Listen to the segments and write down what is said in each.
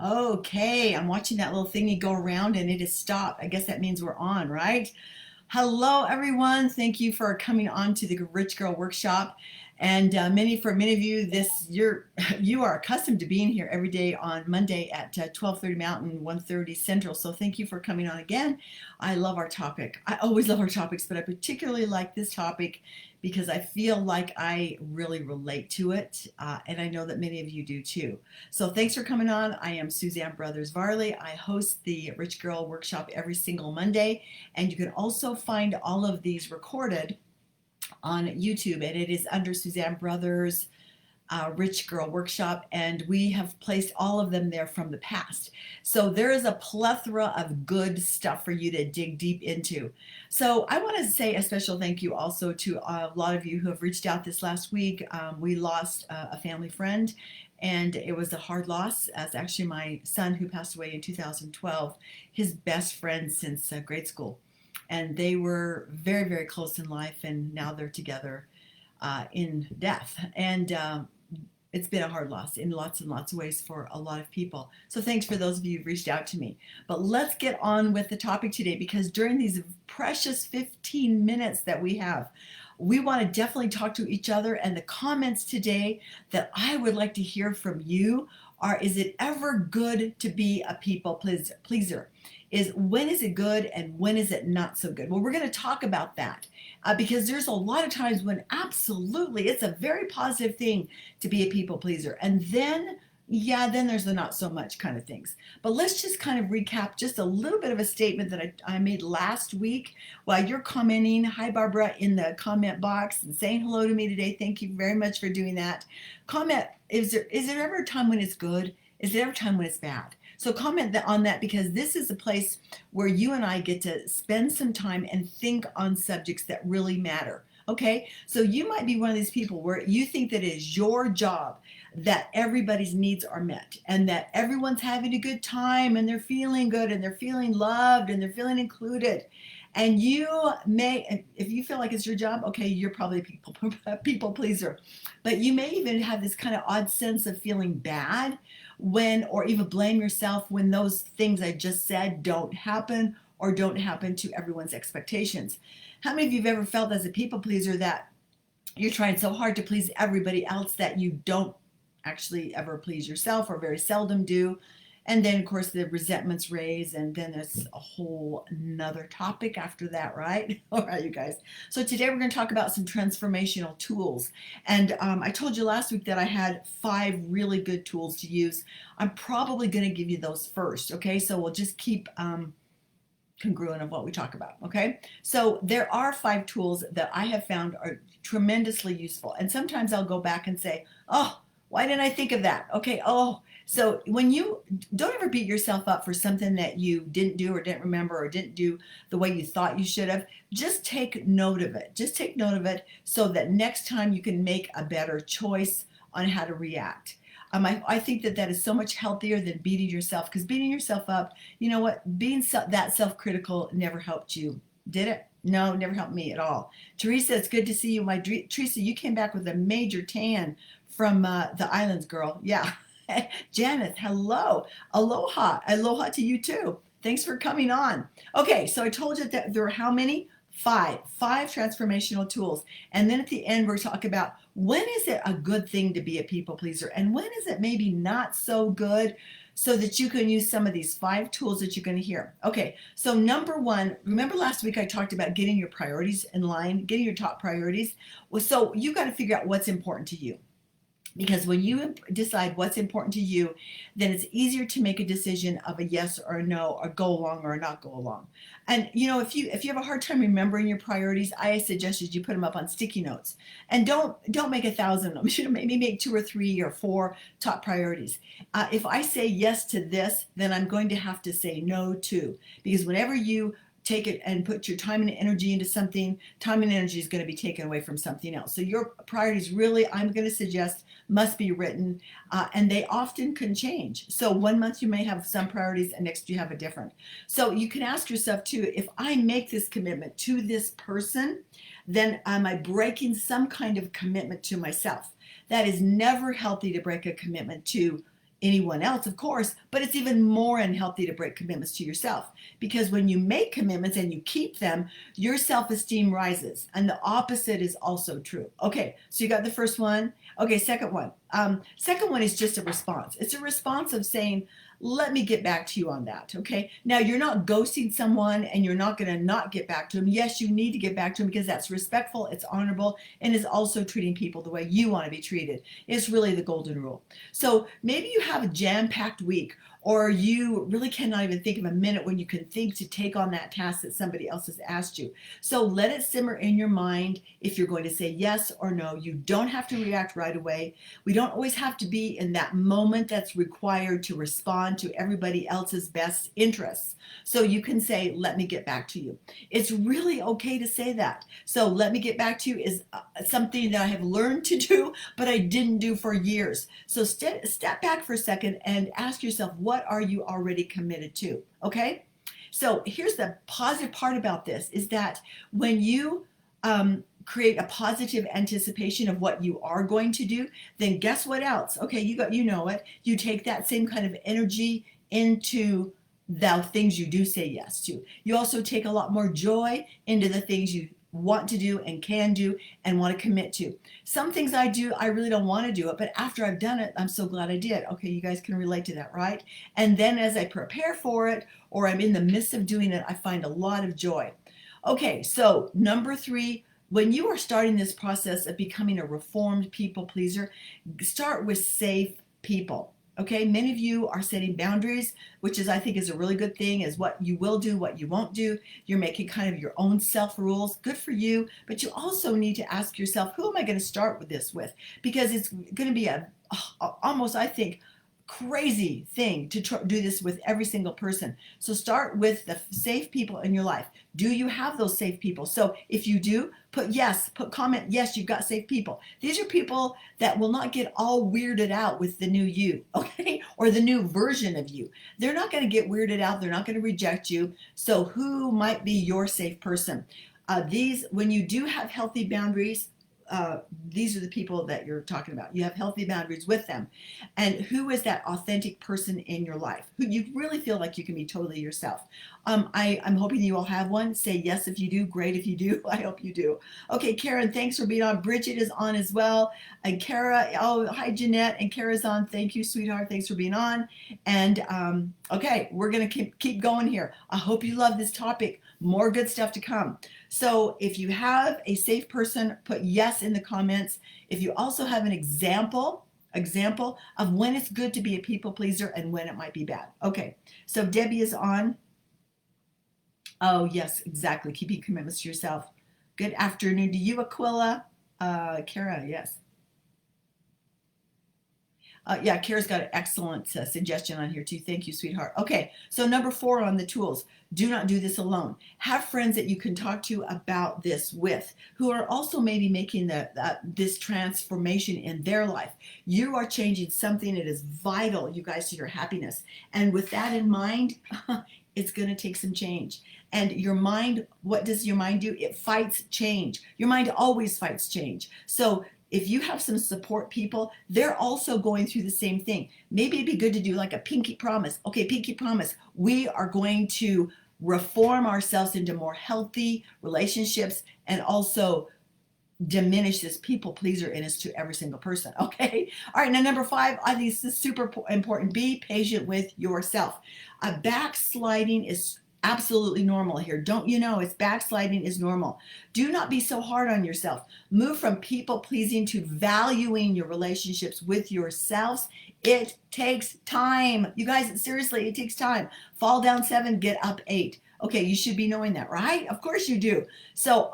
Okay, I'm watching that little thingy go around and it is stopped. I guess that means we're on, right? Hello, everyone. Thank you for coming on to the Rich Girl Workshop. And many of you, you are accustomed to being here every day on Monday at 12:30 Mountain, 1:30 Central. So thank you for coming on again. I love our topic. I always love our topics, but I particularly like this topic because I feel like I really relate to it, and I know that many of you do too. So thanks for coming on. I am Suzanne Brothers Varley. I host the Rich Girl Workshop every single Monday, and you can also find all of these recorded on YouTube, and it is under Suzanne Brothers Rich Girl Workshop, and we have placed all of them there from the past. So there is a plethora of good stuff for you to dig deep into. So I want to say a special thank you also to a lot of you who have reached out this last week. We lost a family friend, and it was a hard loss. As actually my son, who passed away in 2012, his best friend since grade school. And they were very, very close in life, and now they're together in death. And it's been a hard loss in lots and lots of ways for a lot of people. So thanks for those of you who've reached out to me. But let's get on with the topic today, because during these precious 15 minutes that we have, we want to definitely talk to each other. And the comments today that I would like to hear from you are, is it ever good to be a people pleaser? Is when is it good and when is it not so good? Well, we're going to talk about that because there's a lot of times when absolutely it's a very positive thing to be a people pleaser. And then, yeah, then there's the not so much kind of things. But let's just kind of recap just a little bit of a statement that I made last week while you're commenting. Hi, Barbara, in the comment box and saying hello to me today. Thank you very much for doing that. Comment, is there ever a time when it's good? Is there ever a time when it's bad? So comment on that, because this is a place where you and I get to spend some time and think on subjects that really matter. Okay, so you might be one of these people where you think that it is your job that everybody's needs are met and that everyone's having a good time and they're feeling good and they're feeling loved and they're feeling included. And you may, if you feel like it's your job, okay, you're probably a people pleaser. But you may even have this kind of odd sense of feeling bad when, or even blame yourself when those things I just said don't happen or don't happen to everyone's expectations. How many of you have ever felt as a people pleaser that you're trying so hard to please everybody else that you don't actually ever please yourself, or very seldom do? And then of course the resentments raise, and then there's a whole another topic after that, right? All right, you guys. So today we're going to talk about some transformational tools. And I told you last week that I had 5 really good tools to use. I'm probably going to give you those first. Okay, so we'll just keep congruent of what we talk about. Okay, so there are 5 tools that I have found are tremendously useful, and sometimes I'll go back and say, oh, why didn't I think of that? Okay, oh, so when you don't ever beat yourself up for something that you didn't do or didn't remember or didn't do the way you thought you should have, just take note of it. Just take note of it so that next time you can make a better choice on how to react. I think that that is so much healthier than beating yourself, because beating yourself up, you know what, being that self-critical never helped you, did it? No, never helped me at all. Teresa, it's good to see you. Teresa, you came back with a major tan from the islands, girl. Yeah. Janet, hello. Aloha. Aloha to you too. Thanks for coming on. Okay, so I told you that there are how many? 5. 5 transformational tools. And then at the end, we're talking about when is it a good thing to be a people pleaser and when is it maybe not so good, so that you can use some of these 5 tools that you're going to hear. Okay, so number 1, remember last week I talked about getting your priorities in line, getting your top priorities. Well, so you got to figure out what's important to you. Because when you decide what's important to you, then it's easier to make a decision of a yes or a no, or go along or not go along. And you know, if you have a hard time remembering your priorities, I suggest you put them up on sticky notes, and don't make 1,000 of them. You know, maybe make 2 or 3 or 4 top priorities. If I say yes to this, then I'm going to have to say no to, because whenever you take it and put your time and energy into something, time and energy is going to be taken away from something else. So your priorities really, I'm going to suggest, must be written, and they often can change. So one month you may have some priorities and next you have a different. So you can ask yourself too, if I make this commitment to this person, then am I breaking some kind of commitment to myself? That is never healthy, to break a commitment to anyone else, of course, but it's even more unhealthy to break commitments to yourself, because when you make commitments and you keep them, your self-esteem rises, and the opposite is also true. Okay, so you got the first one. Okay, second one. Second one is just a response. It's a response of saying, let me get back to you on that. Okay, now you're not ghosting someone and you're not going to not get back to them. Yes, you need to get back to them because that's respectful, it's honorable, and is also treating people the way you want to be treated. It's really the golden rule. So maybe you have a jam-packed week, or you really cannot even think of a minute when you can think to take on that task that somebody else has asked you. So let it simmer in your mind if you're going to say yes or no. You don't have to react right away. We don't always have to be in that moment that's required to respond to everybody else's best interests. So you can say, let me get back to you. It's really okay to say that. So let me get back to you is something that I have learned to do, but I didn't do for years. So step back for a second and ask yourself, what are you already committed to? Okay? So here's the positive part about this is that when you create a positive anticipation of what you are going to do, then guess what else? Okay, you know it. You take that same kind of energy into the things you do say yes to. You also take a lot more joy into the things you want to do and can do and want to commit to. Some things I do, I really don't want to do it, but after I've done it, I'm so glad I did. Okay, you guys can relate to that, right? And then as I prepare for it, or I'm in the midst of doing it, I find a lot of joy. Okay, so number 3, when you are starting this process of becoming a reformed people pleaser, start with safe people. Okay, many of you are setting boundaries, which is, I think, is a really good thing, is what you will do, what you won't do. You're making kind of your own self rules. Good for you. But you also need to ask yourself, who am I going to start with this with? Because it's going to be almost, I think, crazy thing to do this with every single person. So start with the safe people in your life. Do you have those safe people? So if you do, put yes, put comment, yes, you've got safe people. These are people that will not get all weirded out with the new you, okay? Or the new version of you. They're not going to get weirded out. They're not going to reject you. So who might be your safe person? When you do have healthy boundaries, these are the people that you're talking about. You have healthy boundaries with them. And who is that authentic person in your life who you really feel like you can be totally yourself? I'm hoping you all have one. Say yes if you do. Great if you do. I hope you do. Okay, Karen, thanks for being on. Bridget is on as well. And Kara, oh, hi, Jeanette. And Kara's on. Thank you, sweetheart. Thanks for being on. And okay, we're going to keep going here. I hope you love this topic. More good stuff to come. So if you have a safe person, put yes in the comments. If you also have an example of when it's good to be a people pleaser and when it might be bad. Okay, so Debbie is on. Oh, yes, exactly. Keeping commitments to yourself. Good afternoon to you, Aquila. Kara, yes. Yeah, Kara's got an excellent suggestion on here too. Thank you, sweetheart. Okay, so number 4 on the tools. Do not do this alone. Have friends that you can talk to about this with, who are also maybe making this transformation in their life. You are changing something that is vital, you guys, to your happiness. And with that in mind, it's going to take some change. And your mind, what does your mind do? It fights change. Your mind always fights change. So if you have some support people, they're also going through the same thing. Maybe it'd be good to do like a pinky promise. Okay, pinky promise. We are going to reform ourselves into more healthy relationships and also diminish this people pleaser in us to every single person. Okay. All right. Now, number 5, I think this is super important. Be patient with yourself. Backsliding is absolutely normal here. Don't you know? It's backsliding is normal. Do not be so hard on yourself. Move from people pleasing to valuing your relationships with yourselves. It takes time. You guys, seriously, it takes time. Fall down 7, get up 8. Okay, you should be knowing that, right? Of course you do. So,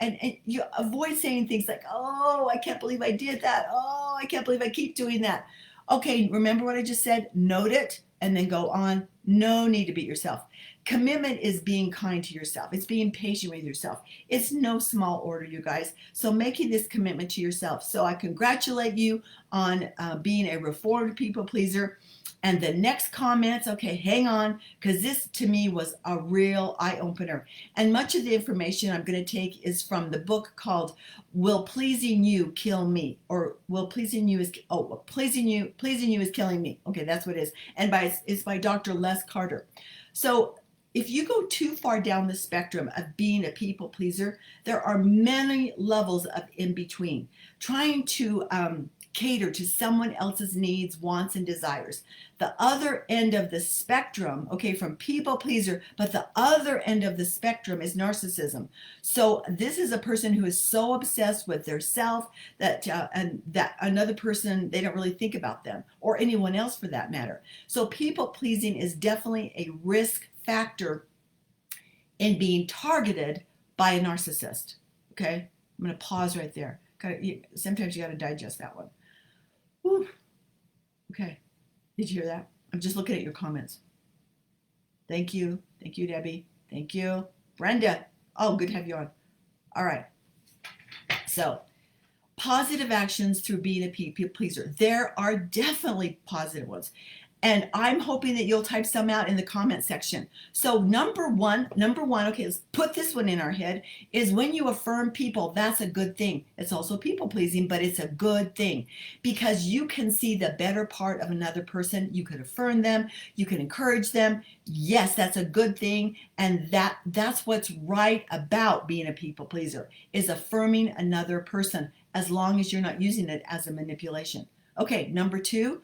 and you avoid saying things like, oh, I can't believe I did that. Oh, I can't believe I keep doing that. Okay, remember what I just said? Note it and then go on. No need to beat yourself. Commitment is being kind to yourself. It's being patient with yourself. It's no small order, you guys. So making this commitment to yourself. So I congratulate you on being a reformed people pleaser. And the next comments, okay, hang on, because this to me was a real eye opener. And much of the information I'm going to take is from the book called "Will Pleasing You Kill Me?" or "Will Pleasing You is Pleasing You is Killing Me." Okay, that's what it is. And it's by Dr. Les Carter. So if you go too far down the spectrum of being a people pleaser, there are many levels of in between. Trying to cater to someone else's needs, wants, and desires. The other end of the spectrum, okay, from people pleaser, but the other end of the spectrum is narcissism. So this is a person who is so obsessed with their self that and that another person, they don't really think about them or anyone else for that matter. So people pleasing is definitely a risk factor in being targeted by a narcissist. Okay, I'm going to pause right there. Sometimes you got to digest that one. Whew. Okay, did you hear that? I'm just looking at your comments. Thank you, Debbie. Thank you, Brenda. Oh, good to have you on. All right. So, positive actions through being a people pleaser. There are definitely positive ones. And I'm hoping that you'll type some out in the comment section. So number one, okay, let's put this one in our head, is when you affirm people, that's a good thing. It's also people pleasing, but it's a good thing because you can see the better part of another person. You could affirm them, you can encourage them. Yes, that's a good thing. And that's what's right about being a people pleaser, is affirming another person, as long as you're not using it as a manipulation. Okay, number two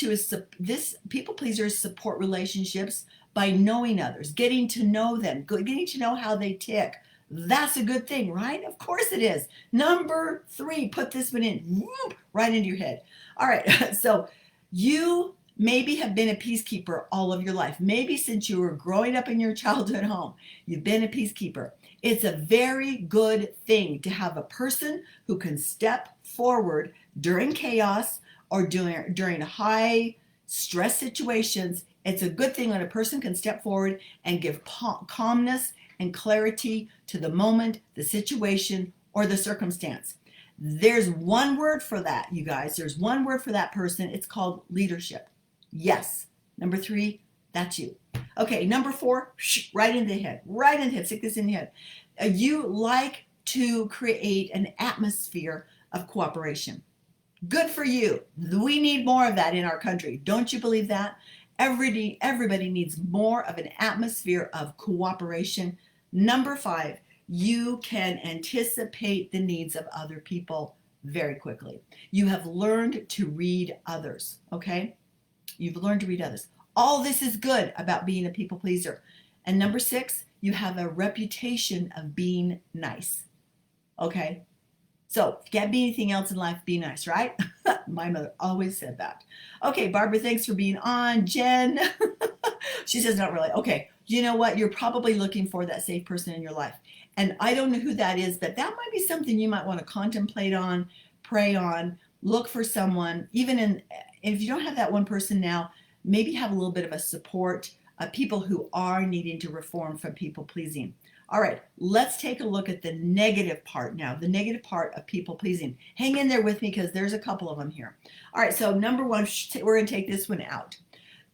is this people pleasers support relationships by knowing others, getting to know them, getting to know how they tick. That's a good thing, right? Of course it is. Number three, put this one in, right into your head. All right, so you maybe have been a peacekeeper all of your life. Maybe since you were growing up in your childhood home, you've been a peacekeeper. It's a very good thing to have a person who can step forward during chaos or during high stress situations. It's a good thing when a person can step forward and give calmness and clarity to the moment, the situation, or the circumstance. There's one word for that, you guys. There's one word for that person. It's called leadership. Yes. Number three, that's you. Okay, number four, right in the head. Right in the head. Stick this in the head. You like to create an atmosphere of cooperation. Good for you. We need more of that in our country. Don't you believe that? Everybody needs more of an atmosphere of cooperation. Number five, you can anticipate the needs of other people very quickly. You have learned to read others, okay? You've learned to read others. All this is good about being a people pleaser. And number six, you have a reputation of being nice, okay? So if you can't be anything else in life, be nice, right? My mother always said that. Okay, Barbara, thanks for being on. Jen, she says not really. Okay, you know what? You're probably looking for that safe person in your life. And I don't know who that is, but that might be something you might want to contemplate on, pray on, look for someone. If you don't have that one person now, maybe have a little bit of a support of people who are needing to reform from people pleasing. All right, let's take a look at the negative part now, the negative part of people pleasing. Hang in there with me because there's a couple of them here. All right, so number one, we're going to take this one out.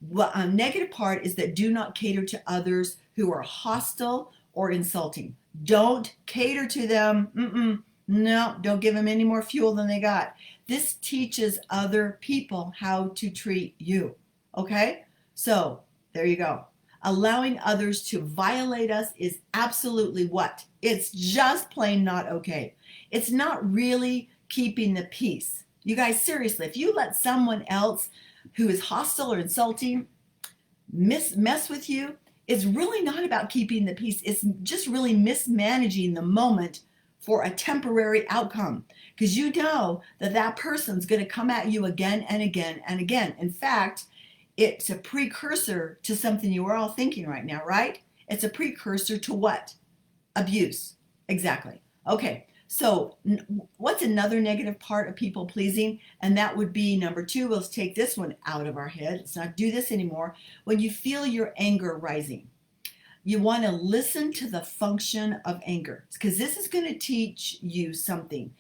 Well, negative part is that do not cater to others who are hostile or insulting. Don't cater to them. No, don't give them any more fuel than they got. This teaches other people how to treat you. Okay, so there you go. Allowing others to violate us is absolutely what? It's just plain not okay. It's not really keeping the peace. You guys, seriously, if you let someone else who is hostile or insulting mess with you, it's really not about keeping the peace. It's just really mismanaging the moment for a temporary outcome, because you know that person's going to come at you again and again and again. In fact, it's a precursor to something you are all thinking right now, right? It's a precursor to what? Abuse. Exactly. Okay, so what's another negative part of people pleasing? And that would be number two. Let's take this one out of our head. Let's not do this anymore. When you feel your anger rising, you want to listen to the function of anger, because this is going to teach you something.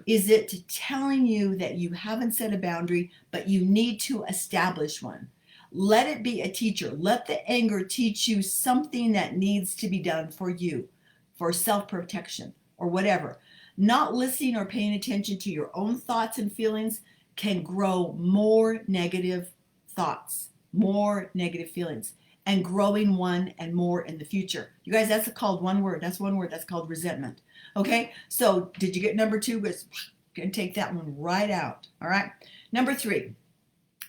Is it telling you that you haven't set a boundary, but you need to establish one? Let it be a teacher. Let the anger teach you something that needs to be done for you, for self-protection or whatever. Not listening or paying attention to your own thoughts and feelings can grow more negative thoughts, more negative feelings, and growing one and more in the future. You guys, that's called one word. That's one word. That's called resentment. Okay, so did you get number two? Going to take that one right out. All right. Number three,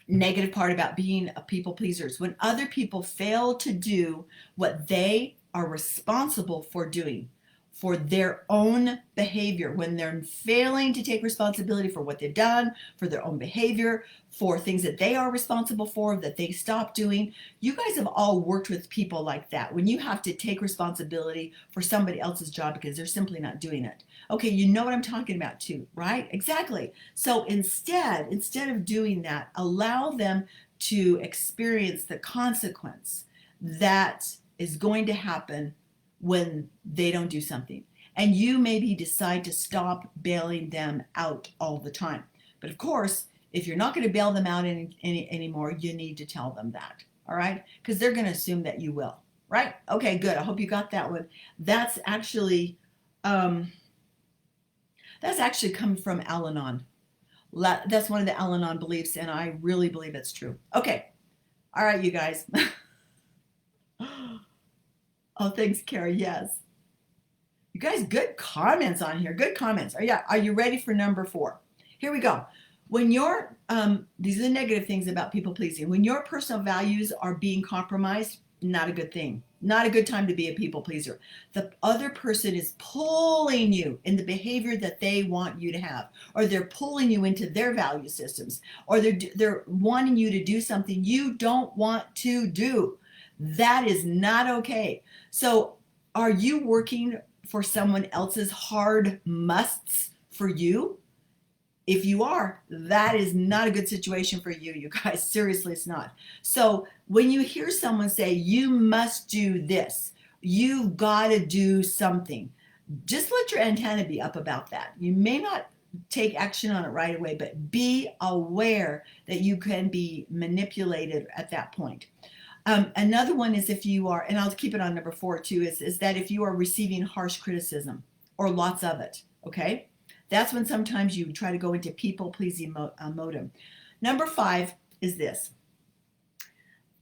negative part about being a people pleaser is when other people fail to do what they are responsible for doing, for their own behavior, when they're failing to take responsibility for what they've done, for their own behavior, for things that they are responsible for, that they stop doing. You guys have all worked with people like that, when you have to take responsibility for somebody else's job because they're simply not doing it. Okay, you know what I'm talking about too, right? Exactly. So instead of doing that, allow them to experience the consequence that is going to happen when they don't do something. And you maybe decide to stop bailing them out all the time. But of course, if you're not going to bail them out anymore, you need to tell them that. All right? Because they're going to assume that you will. Right? Okay, good. I hope you got that one. That's actually coming from Al-Anon. That's one of the Al-Anon beliefs, and I really believe it's true. Okay. All right, you guys. Oh, thanks, Carrie. Yes. You guys, good comments on here. Good comments. Are you ready for number 4? Here we go. When these are the negative things about people pleasing. When your personal values are being compromised, not a good thing. Not a good time to be a people pleaser. The other person is pulling you in the behavior that they want you to have, or they're pulling you into their value systems, or they're wanting you to do something you don't want to do. That is not okay. So are you working for someone else's hard musts for you? If you are, that is not a good situation for you, you guys. Seriously, it's not. So when you hear someone say, you must do this, you've got to do something, just let your antenna be up about that. You may not take action on it right away, but be aware that you can be manipulated at that point. Another one is if you are, and I'll keep it on number 4 too, is that if you are receiving harsh criticism or lots of it, okay? That's when sometimes you try to go into people-pleasing mode. Number 5 is this,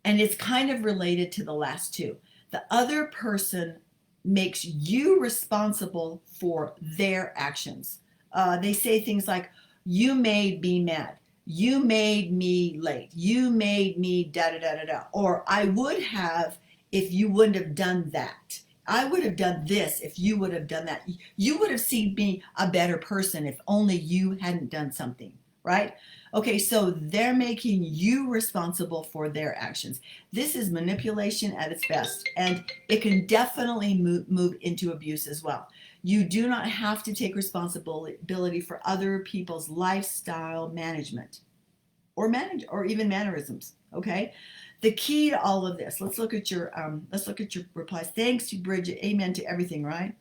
and it's kind of related to the last two. The other person makes you responsible for their actions. They say things like, you made me mad. You made me late. You made me da-da-da-da-da. Or I would have if you wouldn't have done that. I would have done this if you would have done that. You would have seen me a better person if only you hadn't done something, right? Okay, so they're making you responsible for their actions. This is manipulation at its best, and it can definitely move into abuse as well. You do not have to take responsibility for other people's lifestyle management or even mannerisms, okay? The key to all of this, let's look at your replies. Thanks to Bridget. Amen to everything, right?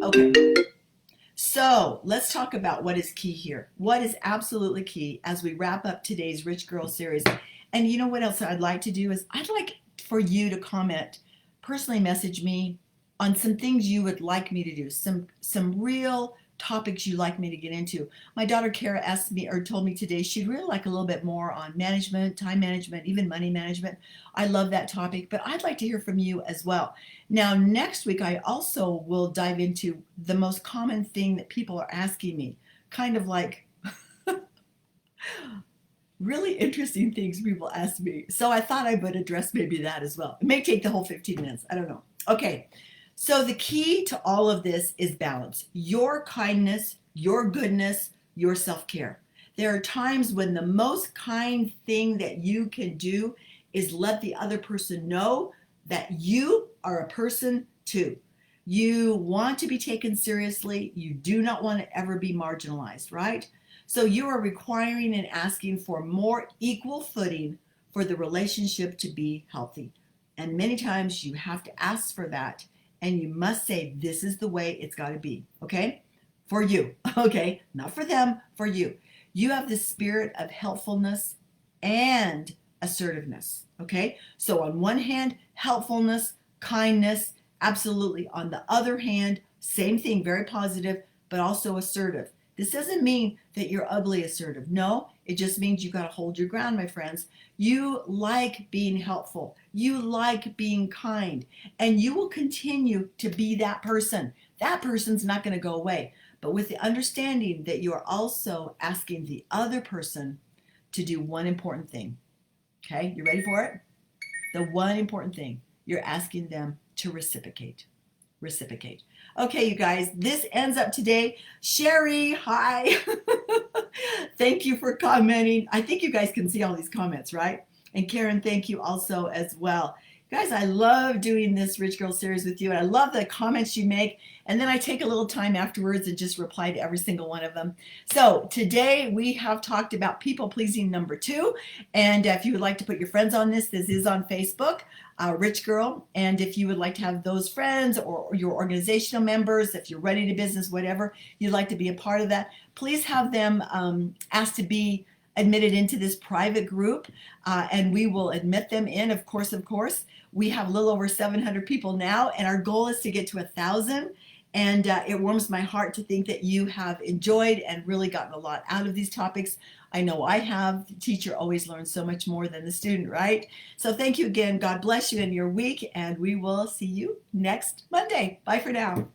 Okay. So let's talk about what is key here. What is absolutely key as we wrap up today's Rich Girl series. And you know what else I'd like to do is I'd like for you to comment, personally message me on some things you would like me to do, some real topics you'd like me to get into. My daughter Kara asked me or told me today she'd really like a little bit more on management, time management, even money management. I love that topic, but I'd like to hear from you as well. Now, next week, I also will dive into the most common thing that people are asking me, kind of like really interesting things people ask me. So I thought I would address maybe that as well. It may take the whole 15 minutes. I don't know. Okay. So the key to all of this is balance. Your kindness, your goodness, your self-care. There are times when the most kind thing that you can do is let the other person know that you are a person too. You want to be taken seriously. You do not want to ever be marginalized, right? So you are requiring and asking for more equal footing for the relationship to be healthy. And many times you have to ask for that and you must say, this is the way it's got to be, okay? For you, okay? Not for them, for you. You have the spirit of helpfulness and assertiveness, okay? So on one hand, helpfulness, kindness, absolutely. On the other hand, same thing, very positive, but also assertive. This doesn't mean that you're ugly assertive. No, it just means you got to hold your ground, my friends. You like being helpful. You like being kind, and you will continue to be that person. That person's not going to go away, but with the understanding that you are also asking the other person to do one important thing. Okay, you ready for it? The one important thing, you're asking them to reciprocate. Reciprocate. Okay, you guys, this ends up today. Sherry, hi. Thank you for commenting. I think you guys can see all these comments, right? And Karen, thank you also as well. Guys, I love doing this Rich Girl series with you, and I love the comments you make. And then I take a little time afterwards and just reply to every single one of them. So today we have talked about people pleasing number 2. And if you would like to put your friends on this is on Facebook, Rich Girl. And if you would like to have those friends or your organizational members, if you're ready to business, whatever, you'd like to be a part of that, please have them asked to be admitted into this private group, and we will admit them in, of course. We have a little over 700 people now, and our goal is to get to 1,000. And it warms my heart to think that you have enjoyed and really gotten a lot out of these topics. I know I have. The teacher always learns so much more than the student, right? So thank you again. God bless you in your week, and we will see you next Monday. Bye for now.